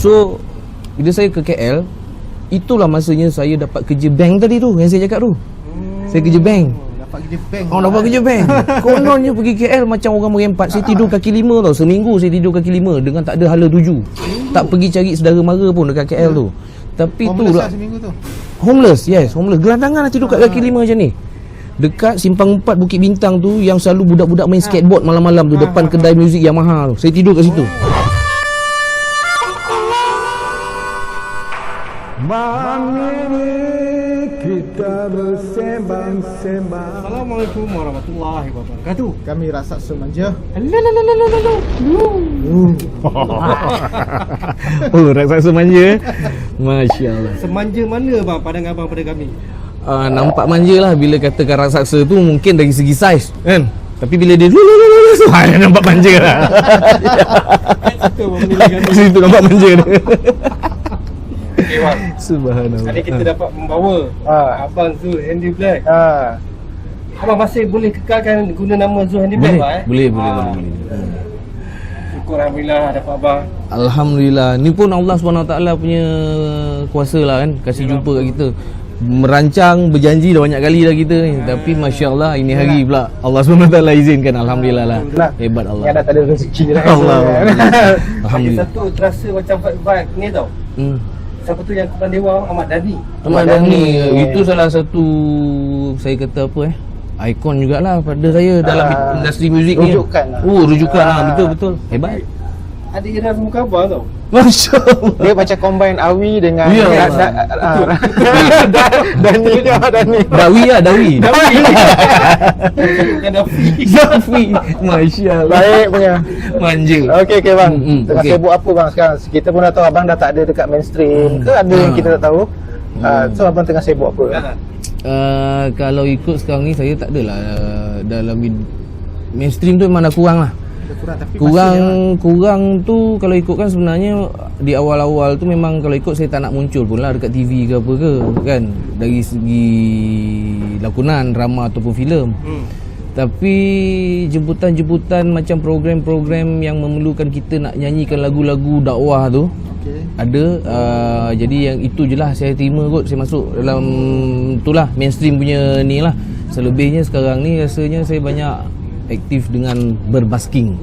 So bila saya ke KL, itulah masanya saya dapat kerja bank tadi tu, yang saya cakap tu. Saya kerja bank. Dapat kerja bank. Dapat kerja bank. Kononnya pergi KL macam orang merempat. Saya tidur kaki 5 tau. Seminggu saya tidur kaki 5 dengan tak ada hala tuju. Tak pergi cari saudara mara pun dekat KL tu. Tapi tu Homeless lah seminggu tu. Homeless, yes, homeless. Gelandangan lah tidur kat kaki 5 macam ni. Dekat Simpang 4 Bukit Bintang tu, yang selalu budak-budak main skateboard malam-malam tu, depan kedai muzik Yamaha tu. Saya tidur kat situ. Kita bersembang-sembang. Assalamualaikum warahmatullahi wabarakatuh. Kami Raksasa Manja. Oh, raksasa manja. Masya Allah. Semanja mana bang pandangan abang pada kami? Nampak manja lah bila katakan raksasa tu, mungkin dari segi saiz kan. Tapi bila dia nampak manja lah. Situ abang menilai kami. Situ nampak manja dia. Okay, bang. Subhanallah. Tadi kita dapat membawa abang Zul Handy Black. Abang masih boleh kekalkan guna nama Zul Handy Black bang? Boleh. Syukur alhamdulillah dapat abang. Alhamdulillah. Ni pun Allah SWT punya kuasa lah kan, kasih jumpa kat kita. Merancang, berjanji dah banyak kali dah kita ni. Tapi Masya Allah, ini hari pula Allah SWT izinkan. Alhamdulillah lah. Hebat Allah. Yang dah tak ada rezeki dah. Allah. Lagi Alhamdulillah. satu terasa macam vibe ni tau. Siapa tu yang Kepala Dewa Ahmad Dhani. Ahmad Dhani, itu salah satu, saya kata apa ikon jugalah pada saya dalam industri muzik ni. Rujukan lah. Rujukan lah. Betul. Hebat. Ada Iras muka abang tau. Masya Allah. Dia macam combine Awi dengan Ya. Dani. Dawi. Kan Dafi. Zafi. Masya Allah. Baik punya. Manja. Okey bang. Tengah okey. sibuk apa bang sekarang? Kita pun dah tahu abang dah tak ada dekat mainstream. Ke ada yang kita tak tahu? So abang tengah sibuk apa? Kalau ikut sekarang ni, saya tak adalah dalam mainstream tu memang dah kurang lah. Kurang tu kalau ikutkan sebenarnya di awal-awal tu memang kalau ikut saya tak nak muncul pun lah dekat TV ke apa ke kan, dari segi lakonan, drama ataupun filem. Tapi jemputan-jemputan macam program-program yang memerlukan kita nak nyanyikan lagu-lagu dakwah tu ada. Jadi yang itu je lah saya terima kot. Saya masuk dalam itulah mainstream punya ni lah. Selebihnya sekarang ni rasanya saya banyak aktif dengan berbasking.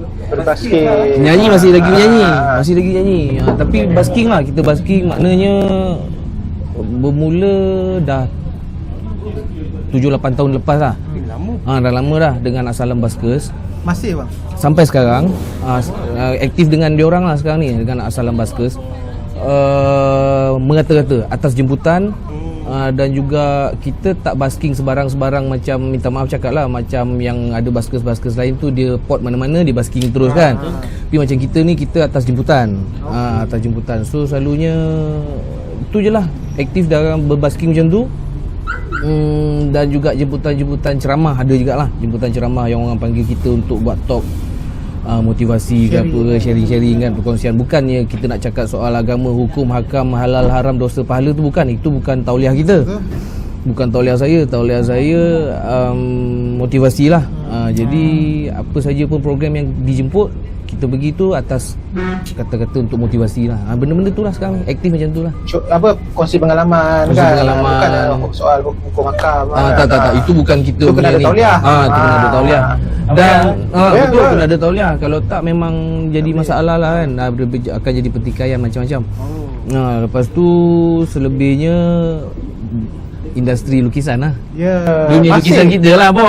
Nyanyi masih lagi nyanyi. Tapi basking lah, kita basking maknanya bermula dah 7-8 tahun lepas lah. Dah lama dah dengan Assalam Baskers. Masih bang? Sampai sekarang aktif dengan diorang lah sekarang ni, dengan Assalam Baskers. Mengata-kata atas jemputan. Dan juga kita tak basking sebarang-sebarang, macam minta maaf cakap lah, macam yang ada baskers-baskers lain tu dia pot mana-mana dia basking terus kan. Tapi macam kita ni, kita atas jemputan. Atas jemputan. So selalunya itu je lah, aktif dalam berbasking macam tu. Dan juga jemputan-jemputan ceramah ada jugalah. Jemputan ceramah yang orang panggil kita untuk buat talk motivasi ke apa, sharing-sharing kan, perkongsian. Bukannya kita nak cakap soal agama, hukum, hakam, halal, haram, dosa, pahala tu bukan. Itu bukan tauliah kita. Bukan tauliah saya. Tauliah saya motivasi lah. Jadi apa saja pun program yang dijemput, kita pergi tu atas kata-kata untuk motivasi lah. Benda-benda tu lah sekarang aktif macam tu lah. Apa, kongsi pengalaman Kongsi kan? pengalaman. Bukan soal hukum hakam. Tak. Itu bukan kita Itu kena punya ada ni. tauliah. Itu kena ada tauliah. Dan betul, betul. kena ada tauliah. Kalau tak memang jadi masalah lah kan. Akan jadi pertikaian macam-macam. Lepas tu selebihnya industri lukisan lah. Dunia lukisan kita lah Bob.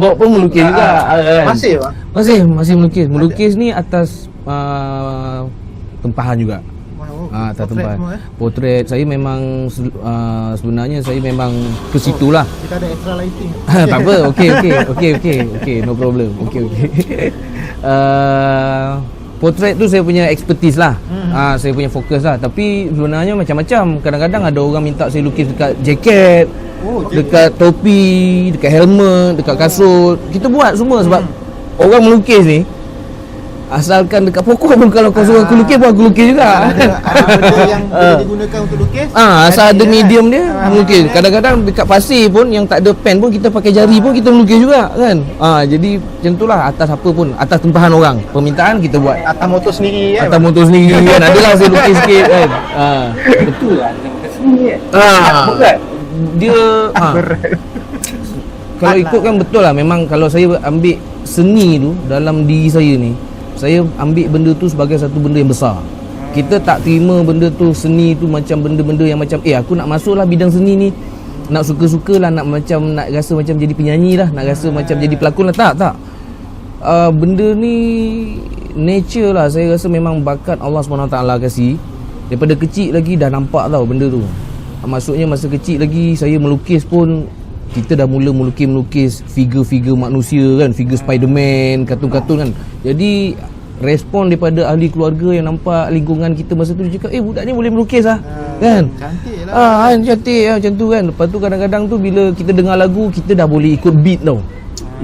Bob pun melukis juga kan? Masih bang? Masih melukis. Melukis ni atas tempahan juga. Tak tempahan. Potret saya memang sebenarnya saya memang ke situ lah. Kita ada extra lighting. Tak apa. Okey, no problem. Okey. Potret tu saya punya expertise lah. Saya punya fokus lah. Tapi sebenarnya macam-macam. Kadang-kadang ada orang minta saya lukis dekat jaket, dekat topi, dekat helmet, dekat kasut. Kita buat semua sebab orang melukis ni Asalkan dekat pokok pun kalau kau suruh aku lukis pun aku lukis juga. Ada benda yang boleh digunakan untuk lukis. Asal ada medium dia melukis. Kadang-kadang dekat pasir pun yang tak ada pen pun kita pakai jari pun kita melukis juga kan. Jadi macam itulah, atas apa pun, atas tempahan orang. Permintaan kita buat. Atas motor sendiri kan. Atas motor sendiri kan. Adalah saya lukis sikit kan. Betul lah dia bukan seni bukan. Dia kalau ikutkan betul lah, memang kalau saya ambil seni tu dalam diri saya ni, saya ambil benda tu sebagai satu benda yang besar. Kita tak terima benda tu, seni tu macam benda-benda yang macam aku nak masuk lah bidang seni ni, nak suka-suka lah, nak macam nak rasa macam jadi penyanyi lah, nak rasa macam jadi pelakon lah. Tak. Benda ni nature lah. Saya rasa memang bakat Allah SWT kasih. Daripada kecil lagi dah nampak tau benda tu. Maksudnya masa kecil lagi saya melukis pun, kita dah mula melukis figure-figure manusia kan, figure Spiderman, kartun-kartun kan. Jadi respon daripada ahli keluarga yang nampak lingkungan kita masa tu, dia cakap budak ni boleh melukis lah kan. Cantik lah. Cantik lah macam tu kan. Lepas tu kadang-kadang tu bila kita dengar lagu, kita dah boleh ikut beat tau.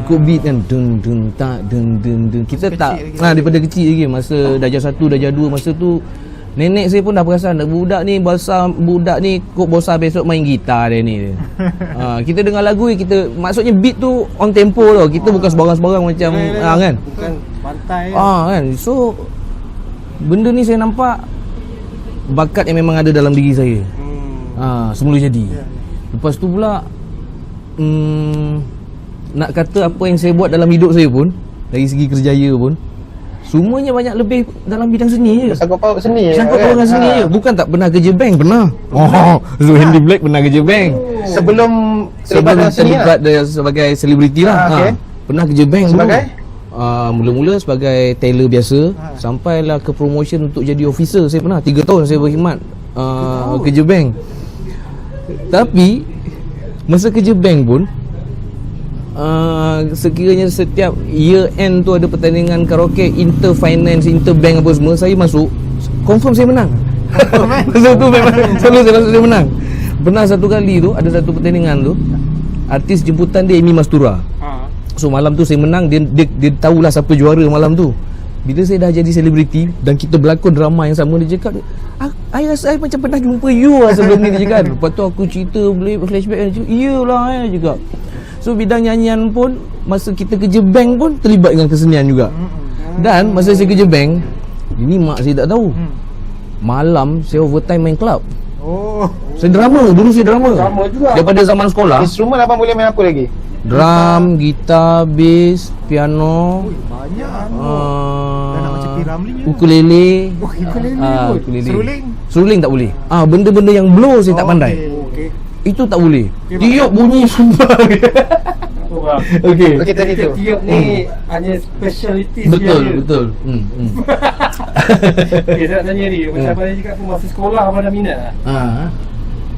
Ikut beat kan, dun dun tak dun dun dun. Kita tak daripada kecil lagi, masa darjah 1, darjah 2, masa tu nenek saya pun dah perasan budak ni kok bosan besok main gitar dia ni. Kita dengar lagu, kita maksudnya beat tu on tempo tau. Kita bukan sembarang-sembarang macam kan. Bukan pantai kan. So benda ni saya nampak bakat yang memang ada dalam diri saya. Semula jadi. Lepas tu pula nak kata apa yang saya buat dalam hidup saya pun, dari segi kerjaya pun, semuanya banyak lebih dalam bidang seni je. Sangkut paut seni. Sangkut paut dengan seni je. Bukan tak pernah kerja bank, pernah. Zul Handy Black pernah kerja bank. Sebelum terlibat sebagai selebriti lah. Okay. Pernah kerja bank sebagai? Mula-mula sebagai tailor biasa, sampailah ke promotion untuk jadi officer. Saya pernah 3 tahun saya berkhidmat kerja bank. Tapi masa kerja bank pun, sekiranya setiap year end tu ada pertandingan karaoke inter-finance, inter-bank apa semua, saya masuk, confirm saya menang. Masa tu memang selalu saya menang. Pernah satu kali tu, ada satu pertandingan tu, artis jemputan dia Amy Mastura. So malam tu saya menang, dia tahulah siapa juara malam tu. Bila saya dah jadi selebriti dan kita berlakon drama yang sama, dia cakap, I rasa I macam pernah jumpa you lah sebelum ni, dia cakap. Lepas tu aku cerita, boleh flashback, dia cakap, iyalah juga. So bidang nyanyian pun, masa kita kerja bank pun terlibat dengan kesenian juga. Dan masa saya kerja bank, ini mak saya tak tahu, malam saya overtime main club. Saya drama, dulu saya drama juga. Daripada zaman sekolah. Instrumen abang boleh main apa lagi? Drum, gitar, bass, piano, banyak. Nak macam P. ukulele. Seruling? Seruling tak boleh. Benda-benda yang blow saya tak pandai. Itu tak boleh. Tiup bunyi sumbang. Okey. Tadi tu. Tiup ni hanya speciality Betul. Okay, saya nak tanya ni, macam abang cakap tu, masa sekolah abang dah minat lah.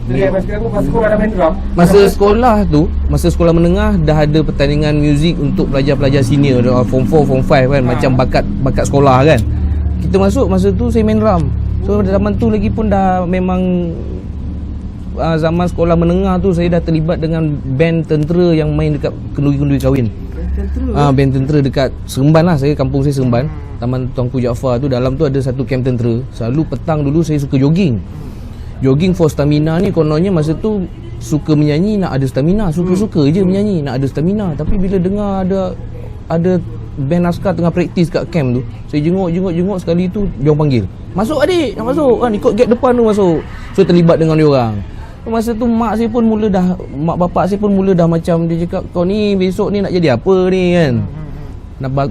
Jadi abang cakap tu, masa sekolah dah main drum. Masa sekolah tu, masa sekolah menengah dah ada pertandingan muzik untuk pelajar-pelajar senior, form 4, form 5 kan, macam bakat sekolah kan. Kita masuk, masa tu saya main drum. So zaman tu lagi pun dah memang zaman sekolah menengah tu saya dah terlibat dengan band tentera yang main dekat kenduri-kenduri kahwin. Band tentera dekat Seremban lah. Saya, kampung saya Seremban, Taman Tuanku Jaafar tu, dalam tu ada satu camp tentera. Selalu petang dulu saya suka jogging for stamina ni. Kononnya masa tu suka menyanyi, nak ada stamina, suka-suka je menyanyi, nak ada stamina. Tapi bila dengar ada band askar tengah praktis kat camp tu, saya jenguk sekali tu dia orang panggil, "Masuk adik, nak masuk kan, ikut gate depan tu masuk." So terlibat dengan dia orang. Masa tu mak bapak saya pun mula dah macam, dia cakap, "Kau ni besok ni nak jadi apa ni kan."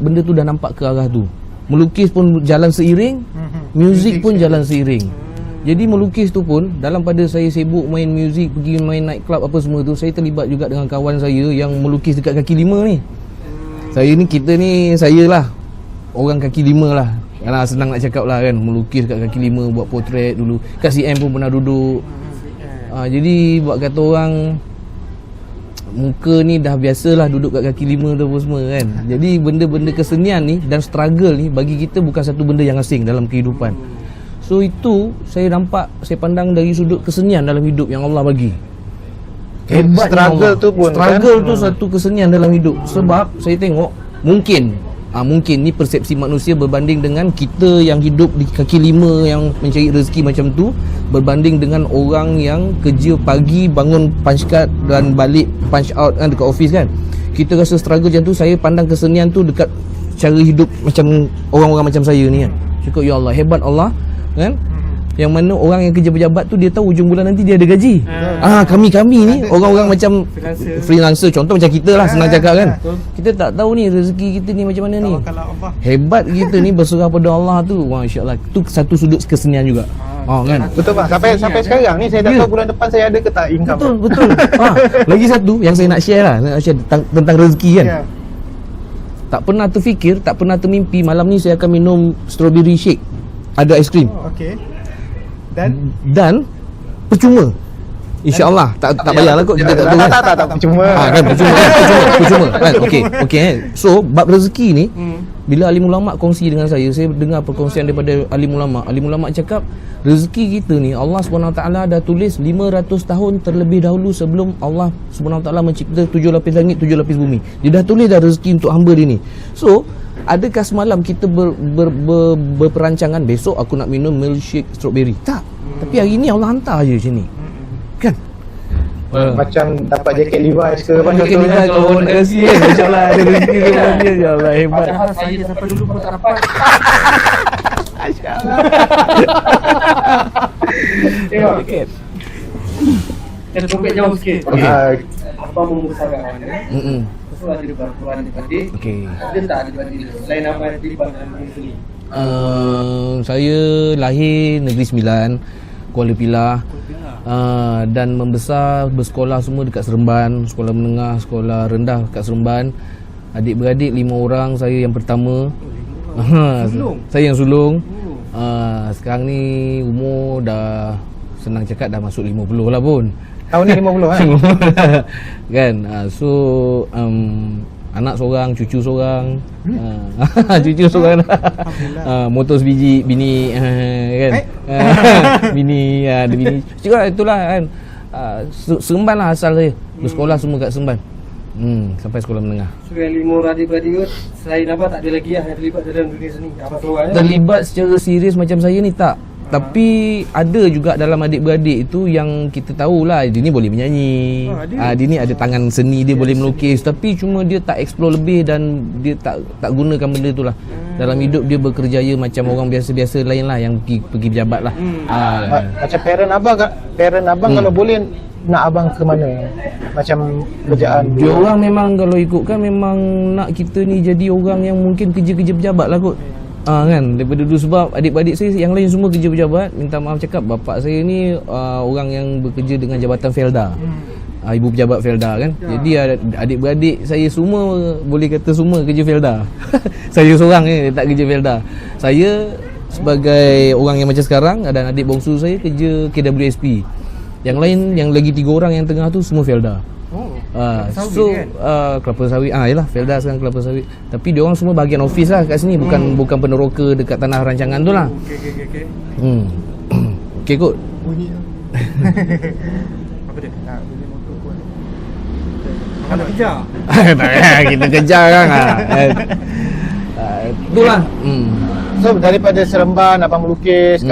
Benda tu dah nampak ke arah tu. Melukis pun jalan seiring, muzik pun jalan seiring. Jadi melukis tu pun, dalam pada saya sibuk main muzik, pergi main night club apa semua tu, saya terlibat juga dengan kawan saya yang melukis dekat kaki lima ni. Saya lah orang kaki lima lah. Senang nak cakap lah kan, melukis kat kaki lima, buat potret dulu. Kat CM pun pernah duduk. Jadi buat kata orang, muka ni dah biasalah duduk kat kaki lima tu apa semua kan. Jadi benda-benda kesenian ni dan struggle ni bagi kita bukan satu benda yang asing dalam kehidupan. So itu saya nampak, saya pandang dari sudut kesenian dalam hidup yang Allah bagi. Struggle tu pun struggle tu satu kesenian dalam hidup. Sebab saya tengok mungkin Mungkin ni persepsi manusia berbanding dengan kita yang hidup di kaki lima yang mencari rezeki macam tu, berbanding dengan orang yang kerja pagi, bangun punch card dan balik punch out kan dekat office kan. Kita rasa struggle macam tu. Saya pandang kesenian tu dekat cara hidup macam orang-orang macam saya ni kan. Cakap ya Allah, hebat Allah kan. Yang mana orang yang kerja pejabat tu dia tahu ujung bulan nanti dia ada gaji. Kami ni orang-orang macam freelancer, contoh macam kita lah, senang cakap kan. Kita tak tahu ni rezeki kita ni macam mana ni. Hebat kita ni berserah pada Allah tu. Masya-Allah. Tu satu sudut kesenian juga. Kan. Betul bang. Sampai sekarang ni saya tak tahu bulan depan saya ada ke tak income. Betul. Lagi satu yang saya nak share lah, tentang rezeki kan. Tak pernah terfikir, tak pernah termimpi malam ni saya akan minum strawberry shake. Ada aiskrim. Okey. Dan percuma. InsyaAllah tak payahlah kot kita tak tahu kan. Tak percuma. Kan percuma kan. Okey kan. So bab rezeki ni bila alim ulama kongsi dengan saya dengar perkongsian daripada alim ulama cakap rezeki kita ni Allah SWT dah tulis 500 tahun terlebih dahulu sebelum Allah SWT mencipta 7 lapis langit 7 lapis bumi. Dia dah tulis dah rezeki untuk hamba dia ni. So adakah semalam kita berperancangan besok aku nak minum milkshake strawberry? Tak. Tapi hari ni Allah hantar je macam ni. Kan? Macam dapat jaket Levi's ke apa Jaket Levi's kalau nak kasi kan. Masya-Allah ada rezeki dia. Ya Allah hebat. Macam saya sampai dulu pun tak dapat. Tengok. Kita compare jauh sikit. Apa membesarkan awak ni? So ada perubahan adik-adik. Okey. Ada tak adik-adik selain apa yang dilibatkan dalam sini? Saya lahir Negeri Sembilan, Kuala Pilah. Dan membesar bersekolah semua dekat Seremban, sekolah menengah, sekolah rendah dekat Seremban. Adik-beradik 5 orang, saya yang pertama. Saya yang sulung. Sekarang ni umur dah senang cakap dah masuk 50 lah pun. Tahun ni 50 kan? Kan. So anak seorang, cucu seorang. Cucu seorang. Motor sebiji, bini kan. Bini ada bini. Juga itulah kan. Seremban lah asal saya. Bersekolah semua kat Seremban. Sampai sekolah menengah. So yang 5 orang adik-beradik selain apa tak ada lagi yang terlibat dalam dunia seni? Apa seorang terlibat secara serius macam saya ni tak. Tapi ada juga dalam adik-beradik itu yang kita tahulah dia ni boleh menyanyi. Dia ni ada tangan seni, dia boleh melukis, tapi cuma dia tak explore lebih dan dia tak gunakan benda tu lah. Dalam hidup dia bekerjaya macam orang biasa-biasa lain lah yang pergi pejabat lah. Macam parent abang kalau boleh nak abang ke mana? Macam kerjaan dia orang memang kalau ikutkan memang nak kita ni jadi orang yang mungkin kerja-kerja pejabat lah kot. Kan daripada dulu sebab adik-adik saya yang lain semua kerja pejabat. Minta maaf cakap bapak saya ni orang yang bekerja dengan jabatan Felda. Ibu pejabat Felda kan. Jadi adik-beradik saya semua boleh kata semua kerja Felda. Saya seorang ni tak kerja Felda. Saya sebagai orang yang macam sekarang dan adik bongsu saya kerja KWSP. Yang lain yang lagi 3 orang yang tengah tu semua Felda. Kelapa sawit yalah Felda sekarang kelapa sawit. Tapi dia orang semua bahagian office lah kat sini, bukan peneroka dekat tanah rancangan tu lah. Okey kot. Bunyi apa dia? Bunyi motor kuat. Nak kejar? Kita kejar kan. Itulah. So daripada Seremban abang melukis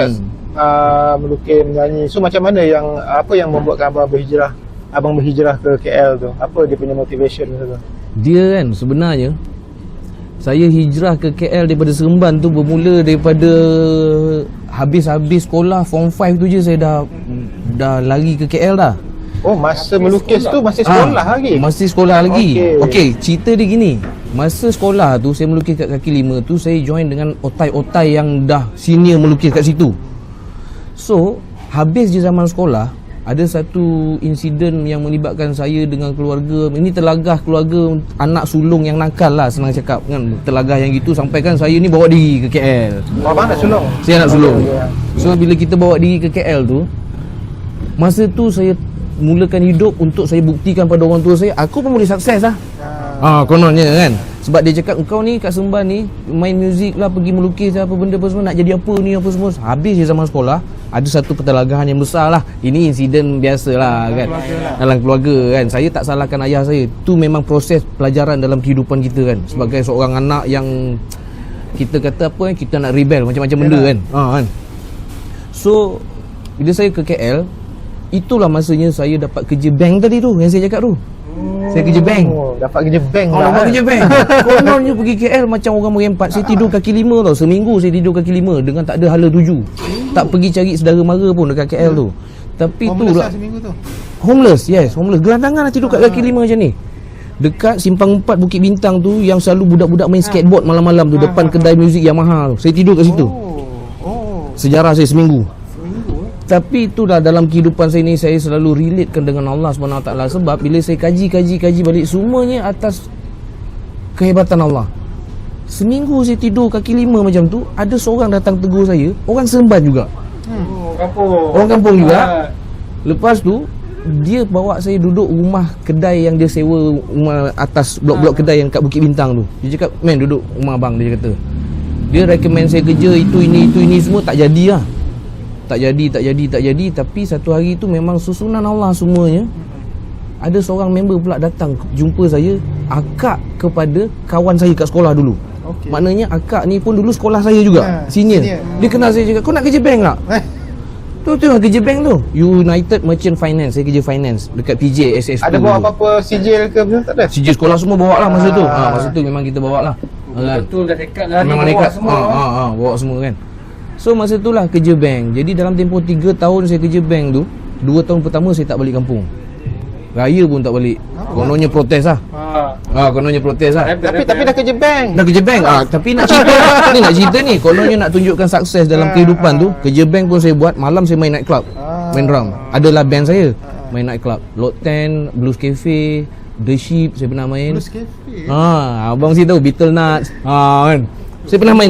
melukis, menyanyi. So macam mana apa yang membuatkan abang berhijrah? Abang berhijrah ke KL tu? Apa dia punya motivation tu? Dia kan sebenarnya saya hijrah ke KL daripada Seremban tu bermula daripada habis sekolah form 5 tu je saya dah lari ke KL dah. Oh, masa melukis tu masih sekolah lagi? Masih sekolah lagi. Okey, cerita dia gini. Masa sekolah tu saya melukis kat kaki lima tu, saya join dengan otai-otai yang dah senior melukis kat situ. So, habis je zaman sekolah, ada satu insiden yang melibatkan saya dengan keluarga. Ini terlagah keluarga anak sulung yang nakal lah, senang cakap kan. Terlagah yang gitu sampai kan saya ni bawa diri ke KL. Abang nak sulung? Saya nak sulung. So bila kita bawa diri ke KL tu, masa tu saya mulakan hidup untuk saya buktikan pada orang tua saya aku pun boleh sukses lah. Kononnya kan. Sebab dia cakap engkau ni kat Seremban ni main muzik lah, pergi melukis lah, apa benda apa semua, nak jadi apa ni apa semua. Habis je zaman sekolah ada satu pertelagahan yang besar lah. Ini insiden biasa lah kan, dalam keluarga kan. Saya tak salahkan ayah saya, tu memang proses pelajaran dalam kehidupan kita kan, sebagai seorang anak yang kita kata apa kan, kita nak rebel macam-macam benda kan. Kan. So bila saya ke KL, itulah masanya saya dapat kerja bank tadi tu yang saya cakap tu. Saya kerja bank. Dapat kerja bank lah. Dapat kerja bank. Kononnya pergi KL macam orang merempat. Saya tidur kaki 5 tau. Seminggu saya tidur kaki 5 dengan tak ada hala tuju. Tak pergi cari saudara mara pun dekat KL tu. Tapi tu Homeless lah seminggu tu. homeless, yes, homeless. Gelandangan lah tidur kat kaki 5 macam ni. Dekat Simpang 4 Bukit Bintang tu, yang selalu budak-budak main skateboard malam-malam tu, depan kedai muzik Yamaha tu. Saya tidur kat situ. Sejarah saya seminggu. Tapi itulah dalam kehidupan saya ni, saya selalu relatekan dengan Allah SWT. Sebab bila saya kaji balik, semuanya atas kehebatan Allah. Seminggu saya tidur kaki 5 macam tu, ada seorang datang tegur saya, orang Seremban juga. Orang kampung juga. Lepas tu dia bawa saya duduk rumah kedai yang dia sewa, rumah atas blok-blok kedai yang kat Bukit Bintang tu. Dia cakap, "Man, duduk rumah abang," dia kata. Dia recommend saya kerja itu ini semua, tak jadi lah. Tak jadi. Tapi satu hari tu memang susunan Allah semuanya. Ada seorang member pula datang jumpa saya, akak kepada kawan saya kat sekolah dulu. Maknanya akak ni pun dulu sekolah saya juga, senior. Dia kenal saya, cakap, "Kau nak kerja bank tak?" Tu tengok kerja bank tu, United Merchant Finance. Saya kerja finance dekat PJSS. Ada bawa apa-apa sijil ke macam tak ada? Sijil sekolah semua bawa lah masa tu. Masa tu memang kita bawa lah. Betul dah dekat lah. Memang dekat semua. Bawa semua kan. So masa tu lah kerja bank. Jadi dalam tempoh 3 tahun saya kerja bank tu, 2 tahun pertama saya tak balik kampung. Raya pun tak balik. Kononnya protes lah. Kononnya protes lah. Tapi dah kerja bank. Dah kerja bank. Tapi nak cerita ni, kononnya nak tunjukkan sukses dalam kehidupan tu. Kerja bank pun saya buat. Malam saya main night club, main drum. Adalah band saya main night club. Lot 10, Blues Cafe, The Sheep saya pernah main. Blues Cafe. Abang mesti tahu Beetle Nuts. Kan. Saya pernah main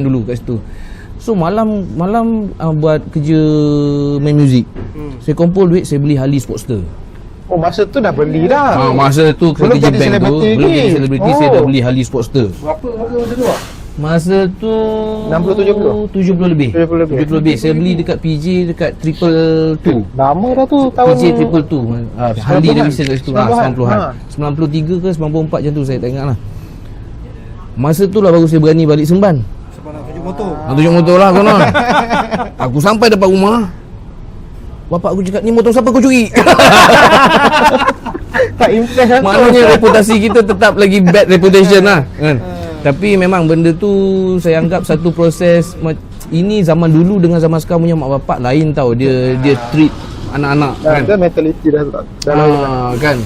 dulu. Kat situ. So malam buat kerja main muzik. Saya kumpul duit, saya beli Harley Sportster. Oh, masa tu dah beli dah. Masa tu Belum kerja jadi bank tu, selebriti belum lagi. jadi selebriti, saya dah beli Harley Sportster. Berapa harga masa tu? Masa tu 60-70? 70 lebih. 70 lebih. Saya beli dekat PJ, dekat Triple 2. Lama dah tu tahun. PJ Triple 2. Harley Davidson kat situ. 90-an. 93 ke 94 macam tu, saya tak ingat lah. Masa tu lah baru saya berani balik Seremban. Sebab nak tunjuk motor. Nak tunjuk motor lah konon. Aku sampai depan rumah, bapak aku cakap, "Ni motor siapa kau curi?" Tak impress kan? Maknanya reputasi kita tetap lagi bad reputation lah kan. Tapi memang benda tu saya anggap satu proses. Ini zaman dulu dengan zaman sekarang punya mak bapak lain tau. Dia treat anak-anak kan. Dia mentality dah tak. Kan.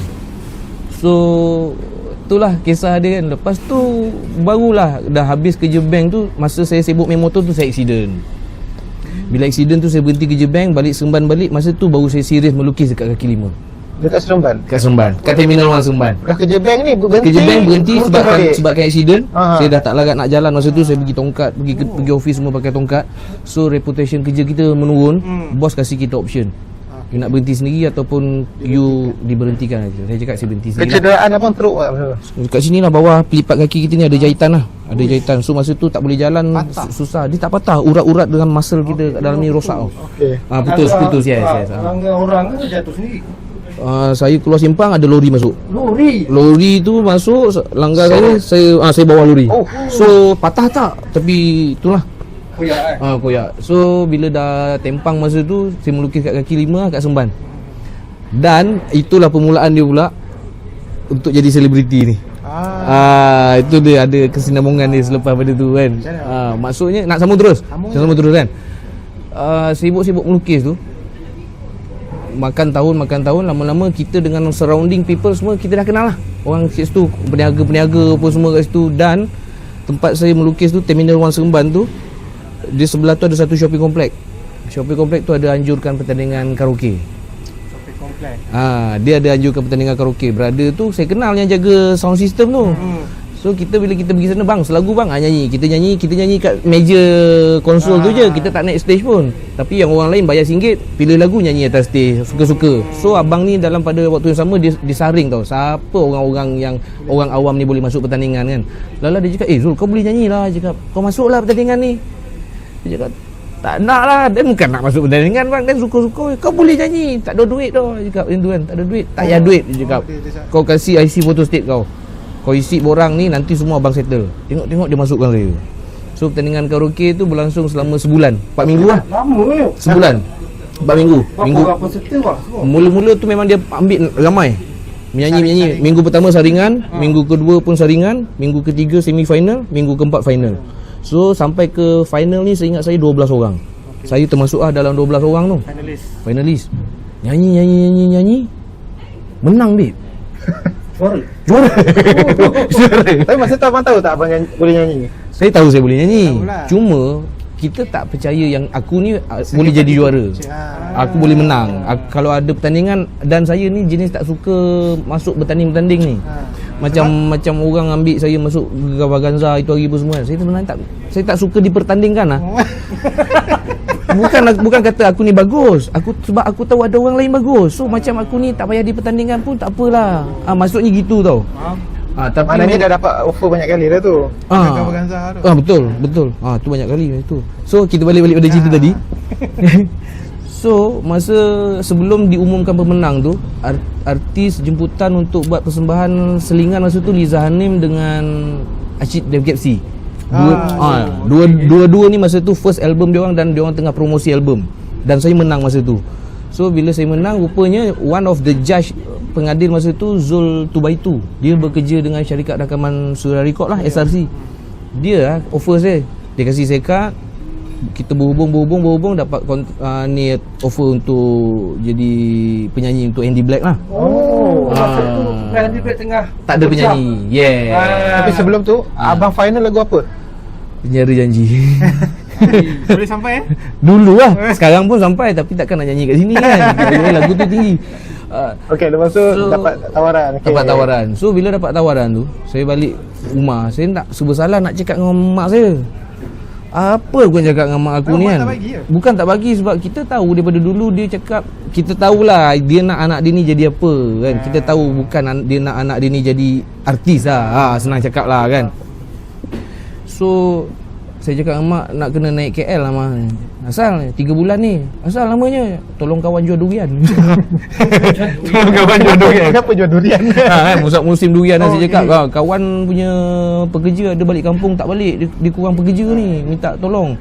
So itulah kisah dia kan. Lepas tu barulah dah habis kerja bank tu, masa saya sibuk main motor tu saya accident. Bila accident tu saya berhenti kerja bank, balik Seremban balik. Masa tu baru saya serius melukis dekat kaki 5. Dekat Seremban. Kat Seremban, kat terminal 1 Seremban. Dah kerja bank ni berhenti. Kerja bank berhenti sebabkan accident. Aha. Saya dah tak larat nak jalan. Masa tu saya pergi tongkat, pergi office semua pakai tongkat. So reputation kerja kita menurun. Bos kasih kita option. You nak berhenti sendiri ataupun you diberhentikan. Saya cakap saya berhenti sendiri. Kecederaan abang teruk tak? Kat sini lah bawah pelipat kaki kita ni ada jahitan lah. Ada jahitan. So masa tu tak boleh jalan, susah. Dia tak patah. Urat-urat dengan muscle kita kat dalam ni rosak tau. Okey. Putus yes. Langgar orang ke jatuh sendiri? Saya keluar simpang ada lori masuk. Lori tu masuk langgar saya bawa lori. So patah tak? Tapi itulah. Koyak. So bila dah tempang masa tu, saya melukis kat kaki 5 kat Seremban. Dan itulah permulaan dia pula untuk jadi selebriti ni. Itu dia ada kesinambungan dia selepas pada tu kan. Maksudnya nak sambung terus. Sambung terus kan. Sibuk-sibuk melukis tu. Makan tahun lama-lama kita dengan surrounding people semua kita dah kenal lah. Orang kat situ, peniaga-peniaga apa semua kat situ. Dan tempat saya melukis tu, Terminal 1 Seremban tu, di sebelah tu ada satu shopping komplek. Shopping komplek tu ada anjurkan pertandingan karaoke. Shopping komplek. Dia ada anjurkan pertandingan karaoke. Brother tu saya kenal yang jaga sound system tu. So bila kita pergi sana, bang selagu bang nyanyi. Kita nyanyi kat meja konsol tu je. Kita tak naik stage pun. Tapi yang orang lain bayar RM1, pilih lagu nyanyi atas stage suka-suka. So abang ni dalam pada waktu yang sama dia disaring tau. Siapa orang-orang yang orang awam ni boleh masuk pertandingan kan. Lala dia cakap, "Zul kau boleh nyanyi lah." Dia cakap, "Kau masuklah pertandingan ni." Dia cakap, Tak nak lah, Dan bukan nak masuk pertandingan bang, Dan suka-suka, kau boleh nyanyi, tak ada duit dah. Dia cakap macam tu kan, tak ada duit, tak payah duit. Dia cakap, kau kasih IC photostat kau isi borang ni, nanti semua abang settle. Tengok dia masukkan saya. So pertandingan karaoke tu berlangsung selama sebulan, 4 minggu lah. Lama ke? Sebulan 4 minggu. Berapa serta bang semua? Mula-mula tu memang dia ambil ramai menyanyi. Minggu pertama saringan, minggu kedua pun saringan, minggu ketiga semi final, minggu keempat final. So sampai ke final ni saya ingat saya 12 orang. Saya termasuk dalam 12 orang tu. Finalis. Nyanyi. Menang babe. Juara. Tapi masa tu abang tahu tak abang boleh nyanyi? Saya tahu saya boleh nyanyi. Tahulah. Cuma kita tak percaya yang aku ni boleh jadi juara. Aku boleh menang. Kalau ada pertandingan, dan saya ni jenis tak suka masuk bertanding-bertanding ni. Macam orang ambil saya masuk Gavaganza itu hari apa semua. Saya tak suka dipertandingkan lah. Bukan kata aku ni bagus. Sebab aku tahu ada orang lain bagus. So macam aku ni tak payah dipertandingkan pun tak apalah. Maksudnya gitu tau. Tapi maknanya dah dapat offer banyak kali dah tu. Gavaganza tu. Betul. Tu banyak kali itu. So kita balik pada cerita tadi. So masa sebelum diumumkan pemenang tu, artis jemputan untuk buat persembahan selingan masa tu Liza Hanim dengan Acid Dev Kepsi. Dua-dua ni masa tu first album dia orang, dan dia orang tengah promosi album. Dan saya menang masa tu. So bila saya menang, rupanya one of the judge pengadil masa tu Zul 2x2. Dia bekerja dengan syarikat rakaman Surya Record lah, SRC. Dia offer saya. Dia kasih saya kad. Kita berhubung dapat ni offer untuk jadi penyanyi untuk Andy Black lah. Masa tu Andy Black tengah tak ada penyanyi. Tapi sebelum tu abang final lagu apa? Penjara Janji. Boleh sampai Dulu lah. Sekarang pun sampai, tapi takkan nak nyanyi kat sini kan. Lagu tu tinggi. Okey, lepas tu dapat tawaran. Dapat tawaran. So bila dapat tawaran tu, saya balik rumah. Saya tak serba salah nak cakap dengan mak saya. Apa aku cakap dengan mak aku ni kan? Bukan tak bagi, sebab kita tahu daripada dulu dia cakap, kita tahulah dia nak anak dia ni jadi apa kan. Kita tahu bukan dia nak anak dia ni jadi artis lah. Senang cakap lah kan. So saya cakap dengan mak nak kena naik KL lah mak. Asal 3 bulan ni. Asal lamanya? Tolong kawan jual durian. Tolong kawan jual durian. Kenapa jual durian? Kan musim durian saya cakap. Kawan punya pekerja ada balik kampung tak balik. Dia kurang pekerja ni. Minta tolong.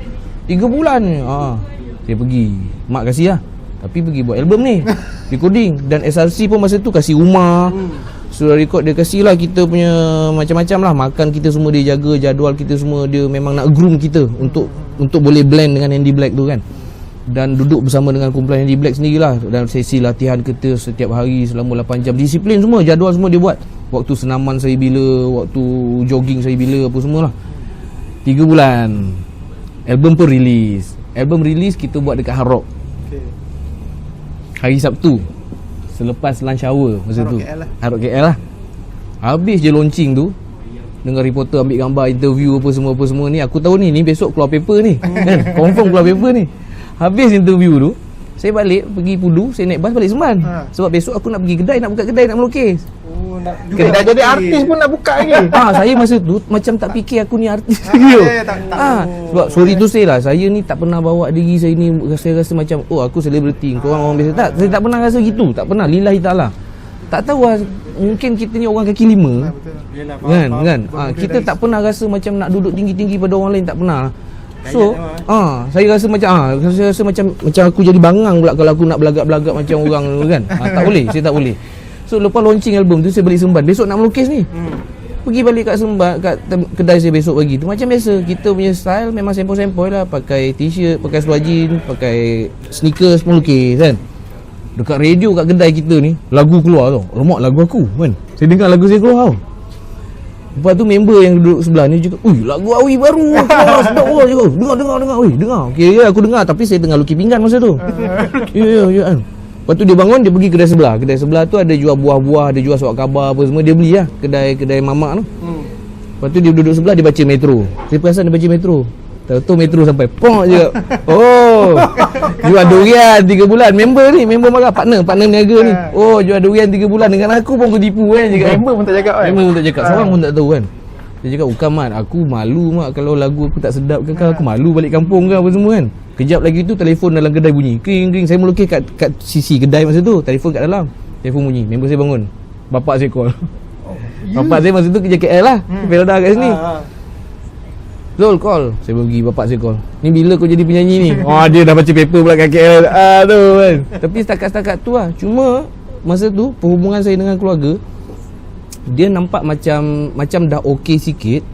3 bulan ni. Saya pergi. Mak kasih lah. Tapi pergi buat album ni. Recording. Dan SRC pun masa tu kasih rumah. Surya Record dia kasih lah kita punya macam-macam lah. Makan kita semua dia jaga, jadual kita semua dia memang nak groom kita untuk boleh blend dengan Andy Black tu kan. Dan duduk bersama dengan kumpulan Andy Black sendirilah. Dan sesi latihan kita setiap hari selama 8 jam. Disiplin semua, jadual semua dia buat. Waktu senaman saya bila, waktu jogging saya bila, apa semualah. 3 bulan. Album pun release. Album release kita buat dekat Hard Rock. Hari Sabtu. Selepas lunch hour masa tu Hard Rock KL lah. Habis je launching tu, dengan reporter ambil gambar, interview apa semua ni. Aku tahu ni besok keluar paper ni kan? Confirm keluar paper ni. Habis interview tu, saya balik pergi Pudu. Saya naik bas balik Semban. Sebab besok aku nak pergi kedai, nak buka kedai, nak melukis. Dah jadi artis pun nak buka lagi. Saya masa tu macam tak fikir aku ni artis. Sebab sorry tu say lah, saya ni tak pernah bawa diri saya ni rasa macam aku selebriti, korang orang biasa. Tak, saya tak pernah rasa gitu. Tak pernah, lillahi ta'ala. Tak tahu lah, mungkin kita ni orang kaki 5 kan. Kita tak pernah rasa macam nak duduk tinggi-tinggi pada orang lain, tak pernah. So saya rasa macam aku jadi bangang pula kalau aku nak belagak-belagak macam orang kan. Tak boleh, saya tak boleh. So lepas launching album tu saya balik Semban. Besok nak melukis ni. Pergi balik kat Semban, kat kedai saya besok pagi tu. Macam biasa, kita punya style memang sempoi-sempoi lah. Pakai t-shirt, pakai seluar jeans, pakai sneakers melukis kan. Dekat radio kat kedai kita ni, lagu keluar tau. Lemak lagu aku kan. Saya dengar lagu saya keluar tau. Lepas tu member yang duduk sebelah ni juga, lagu Awi baru keluar, sedap lah. Dengar. Okay, aku dengar, tapi saya tengah lukis pinggan masa tu. Ya kan. Lepas tu dia bangun, dia pergi kedai sebelah. Kedai sebelah tu ada jual buah-buah, ada jual surat khabar apa semua. Dia beli lah, kedai mamak tu. Lepas tu dia duduk sebelah, dia baca Metro. Saya perasan dia baca Metro. Tahu Metro sampai pong je. Jual durian 3 bulan. Member marah, partner niaga ni. Jual durian 3 bulan dengan aku pun aku tipu kan. Member pun tak cakap kan. Member pun tak cakap, seorang pun tak tahu kan. Dia cakap, bukan Mat, aku malu Mat kalau lagu aku tak sedap ke, aku malu balik kampung ke apa semua kan. Kejap lagi tu telefon dalam kedai bunyi, kring kring. Saya melukis kat sisi kedai masa tu, telefon kat dalam, telefon bunyi, member saya bangun, bapak saya call. Bapak saya masa tu kerja KL lah, Peroda kat sini. Zul call, saya pergi, bapak saya call, ni bila kau jadi penyanyi ni? Oh, dia dah baca paper pula kat KL. Aduh kan. Tapi setakat-setakat tu lah. Cuma masa tu perhubungan saya dengan keluarga, dia nampak macam dah okey sikit,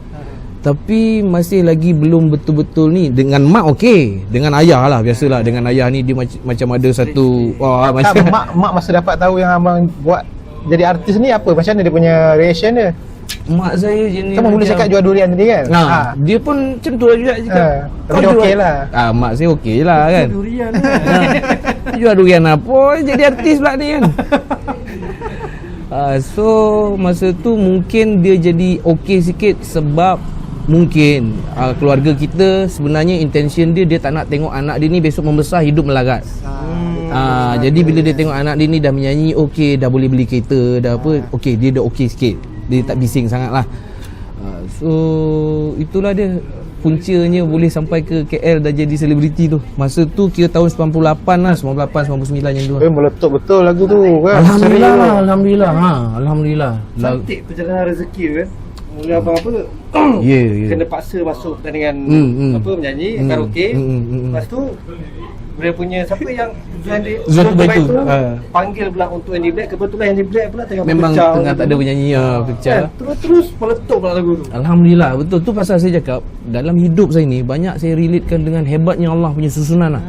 tapi masih lagi belum betul-betul ni. Dengan mak okey, dengan ayah lah biasalah. Dengan ayah ni dia macam ada satu macam mak masa dapat tahu yang abang buat jadi artis ni, apa macam mana dia punya reaction dia? Mak saya jenis Kamu mula cakap jual durian tadi kan? Dia pun macam tu lah juga cakap. Tapi dia okey lah. Mak saya okey lah kan. Durian Jual durian apa, jadi artis pula ni kan. So masa tu mungkin dia jadi okey sikit sebab mungkin keluarga kita sebenarnya intention dia tak nak tengok anak dia ni besok membesar hidup melarat. Jadi bila dia tengok anak dia ni dah menyanyi, okey, dah boleh beli kereta, dah apa, okey, dia dah okey sikit, dia tak bising sangat lah. So itulah dia puncanya boleh sampai ke KL dah jadi selebriti tu. Masa tu kira tahun 98 lah, 98, 99 yang tu. Meletup betul lagu tu kan? Alhamdulillah, Alhamdulillah. Alhamdulillah. Cantik perjalanan rezeki kan. Mula abang apa? Kena paksa masuk pertandingan apa menyanyi, karaoke. Lepas tu dia punya siapa yang Zuan Terbaik tu panggil pula untuk Andy Black. Kebetulan Andy Black pula tengah memang pecah, tengah tak ada penyanyi pecah. Terus meletup pula lagu tu. Alhamdulillah, betul tu pasal saya cakap dalam hidup saya ni banyak saya relatekan dengan hebatnya Allah punya susunan lah.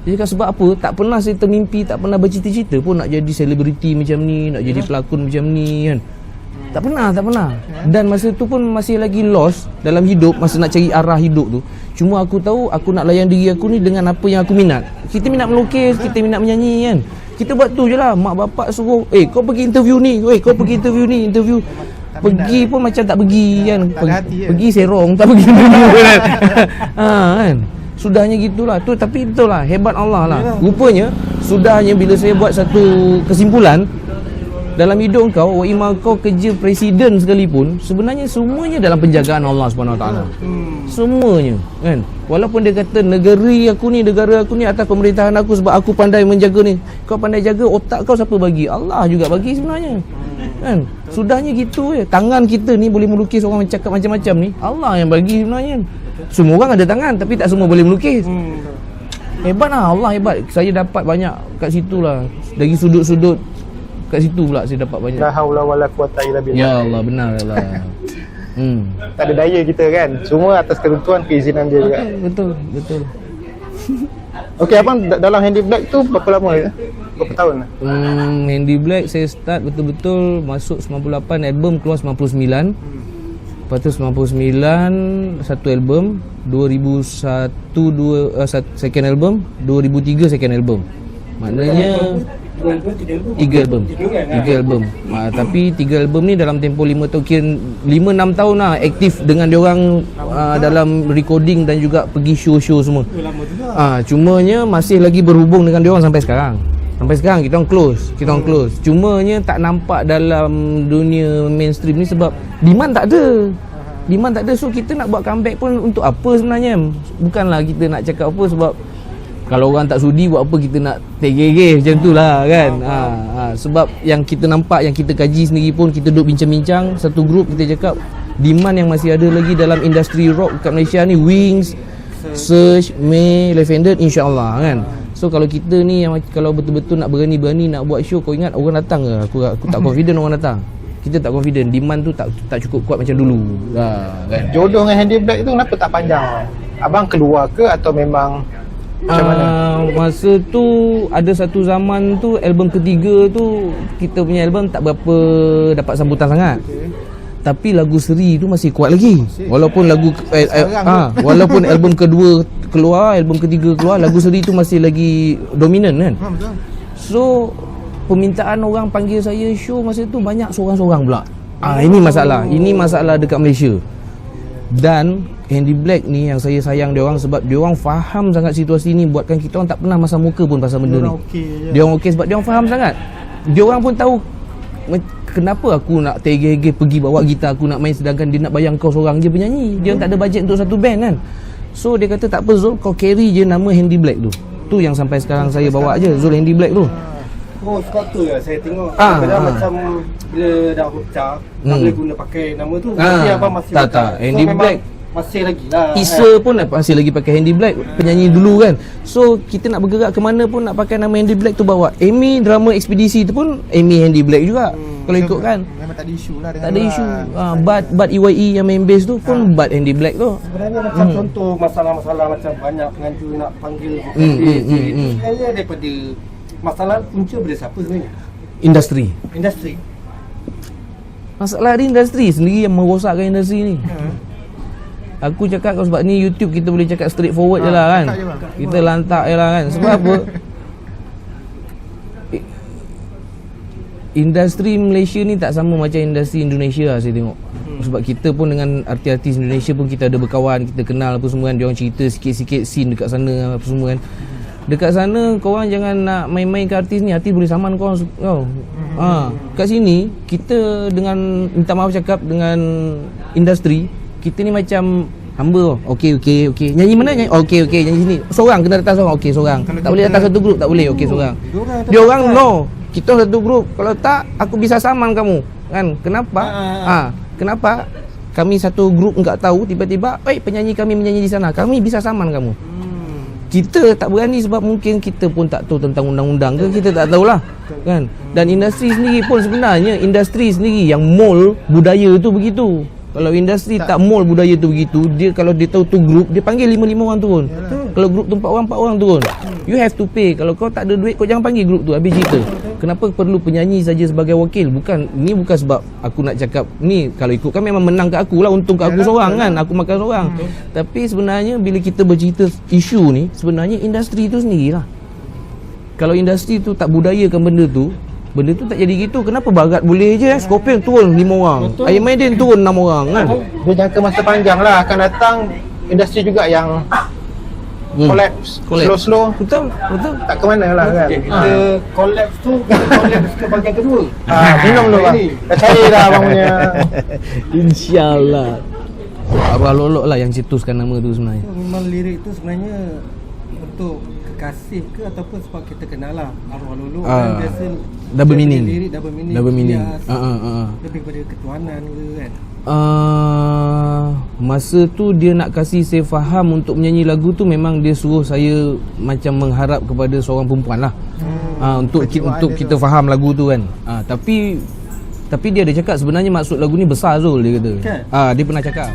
Dia cakap sebab apa, tak pernah saya termimpi, tak pernah bercita-cita pun nak jadi selebriti macam ni, nak jadi pelakon macam ni kan. Tak pernah. Dan masa tu pun masih lagi lost dalam hidup, masa nak cari arah hidup tu. Cuma aku tahu aku nak layan diri aku ni dengan apa yang aku minat. Kita minat melukis, kita minat menyanyi kan. Kita buat tu je lah. Mak bapak suruh, kau pergi interview ni, kau pergi interview ni, interview. Pergi pun macam tak pergi kan. Pergi serong, tak pergi interview kan. Kan. Sudahnya gitulah tu. Tapi itulah hebat Allah lah. Rupanya sudahnya bila saya buat satu kesimpulan, dalam hidup kau, kau kerja presiden sekalipun, sebenarnya semuanya dalam penjagaan Allah SWT. Semuanya kan. Walaupun dia kata negara aku ni atas pemerintahan aku sebab aku pandai menjaga ni. Kau pandai jaga, otak kau siapa bagi? Allah juga bagi sebenarnya kan. Sudahnya gitu je. Tangan kita ni boleh melukis, orang cakap macam-macam ni, Allah yang bagi sebenarnya. Semua orang ada tangan tapi tak semua boleh melukis. Hebat lah, Allah hebat. Saya dapat banyak kat situ lah. Dari sudut-sudut kat situ pula saya dapat banyak. La haula wala quwata illa billah. Ya Allah, benar lah. Tak ada daya kita kan. Semua atas ketentuan keizinan dia juga. Betul. Okey, abang dalam Handy Black tu berapa lama ya? Berapa tahun? Handy Black saya start betul-betul masuk 98, album keluar 99. Lepas tu 99 satu album, 2001 second album, 2003 second album. Maknanya 3 album. Tapi 3 album ni dalam tempoh 5 tahun, kira 5-6 tahun lah aktif dengan diorang dalam recording dan juga pergi show-show semua. Cumanya masih lagi berhubung dengan diorang sampai sekarang. Kita orang close. Cumanya tak nampak dalam dunia mainstream ni sebab demand tak ada. So kita nak buat comeback pun untuk apa sebenarnya? Bukanlah kita nak cakap apa sebab kalau orang tak sudi buat apa kita nak tegeh-geh macam tu lah kan. Sebab yang kita nampak, yang kita kaji sendiri pun, kita duduk bincang-bincang satu grup, kita cakap demand yang masih ada lagi dalam industri rock kat Malaysia ni, Wings, Search, May, Lavender, insyaAllah kan. So kalau kita ni yang kalau betul-betul nak berani-berani nak buat show, kau ingat orang datang ke? Aku tak confident orang datang. Kita tak confident, demand tu tak cukup kuat macam dulu kan. Jodoh dengan Handy Black tu kenapa tak panjang? Abang keluar ke atau memang macam mana? Masa tu ada satu zaman tu, album ketiga tu kita punya album tak berapa dapat sambutan sangat. Tapi lagu Seri tu masih kuat lagi. Walaupun lagu walaupun album kedua keluar, album ketiga keluar, lagu Seri tu masih lagi dominan kan. So permintaan orang panggil saya show masa tu banyak seorang-seorang pula. Ini masalah dekat Malaysia. Dan Handy Black ni yang saya sayang dia orang sebab dia orang faham sangat situasi ni, buatkan kita orang tak pernah masam muka pun pasal benda ni. Dia orang okey sebab dia orang faham sangat. Dia orang pun tahu kenapa aku nak tergege pergi bawa gitar aku nak main sedangkan dia nak bayar kau seorang je penyanyi. Dia tak ada bajet untuk satu band kan. So dia kata tak apa Zul, kau carry je nama Handy Black tu. Tu yang sampai sekarang saya bawa je, Zul Handy Black tu. Oh, sebab tu ya saya tengok kadang-kadang macam bila dah pecah tak boleh guna pakai nama tu. Tapi abang masih tak Handy memang Black masih lagi lah. Isa pun masih lagi pakai Handy Black, penyanyi dulu kan. So kita nak bergerak ke mana pun nak pakai nama Handy Black tu bawa. Amy drama ekspedisi tu pun Amy Handy Black juga. Kalau ikut kan Memang tak ada isu lah dengan tak ada isu. But EYE yang main bass tu pun Bud Handy Black tu. Sebenarnya macam contoh masalah-masalah macam banyak penganjur nak panggil itu sebenarnya daripada masalah punca dari siapa sebenarnya? Industri. Masalah di industri sendiri yang merosakkan industri ni. Aku cakap kau sebab ni YouTube kita boleh cakap straight forward je lah kan. Kita lantak je lah kan. Sebab apa? Industri Malaysia ni tak sama macam industri Indonesia lah saya tengok. Sebab kita pun dengan artis-artis Indonesia pun kita ada berkawan, kita kenal apa semua kan. Diorang cerita sikit-sikit scene dekat sana apa semua kan. Dekat sana korang jangan nak main-main ke artis ni, artis boleh saman korang. Kat sini kita dengan minta maaf cakap dengan industri, kita ni macam hamba. Okey. Nyanyi mana nyanyi? Okey, nyanyi sini. Seorang kena datang seorang. Okey, seorang. Tak boleh datang satu grup, tak boleh. Okey, seorang. Dia orang no. Kita satu grup. Kalau tak aku bisa saman kamu. Kan? Kenapa? Kenapa? Kami satu grup enggak tahu tiba-tiba, penyanyi kami menyanyi di sana. Kami bisa saman kamu. Kita tak berani sebab mungkin kita pun tak tahu tentang undang-undang ke, kita tak tahulah kan. Dan industri sendiri pun sebenarnya industri sendiri yang mold budaya tu begitu. Kalau industri tak mold budaya tu begitu, dia kalau dia tahu tu grup, dia panggil 5 orang turun. Kalau grup tu 4 orang turun. You have to pay. Kalau kau tak ada duit, kau jangan panggil grup tu, habis cerita. Kenapa perlu penyanyi saja sebagai wakil? Bukan sebab aku nak cakap ni kalau ikutkan memang menang kat aku lah, untung kat aku seorang kan, aku makan seorang. Tapi sebenarnya bila kita bercerita isu ni, sebenarnya industri tu sendirilah. Kalau industri tu tak budayakan benda tu tak jadi gitu. Kenapa Barat boleh je Scorpion turun 5 orang, Iron Maiden turun 6 orang kan. Dia jangka masa panjang lah akan datang industri juga yang collapse. Slow Betul tak ke mana lah kan. Kita collapse tu collapse ke bahagian kedua. Minum dulu lah, dah cair dah abang punya. InsyaAllah Abang Lolok lah yang cetuskan nama tu sebenarnya. Memang lirik tu sebenarnya untuk kekasih ke ataupun sebab kita kenal lah arwah Lolok kan biasa double meaning. Lirik double meaning. Lebih pada ketuanan ke kan. Masa tu dia nak kasih saya faham untuk menyanyi lagu tu, memang dia suruh saya macam mengharap kepada seorang perempuan lah. Untuk kita faham lagu tu kan. Tapi dia ada cakap sebenarnya maksud lagu ni besar Zul, dia kata. Dia pernah cakap.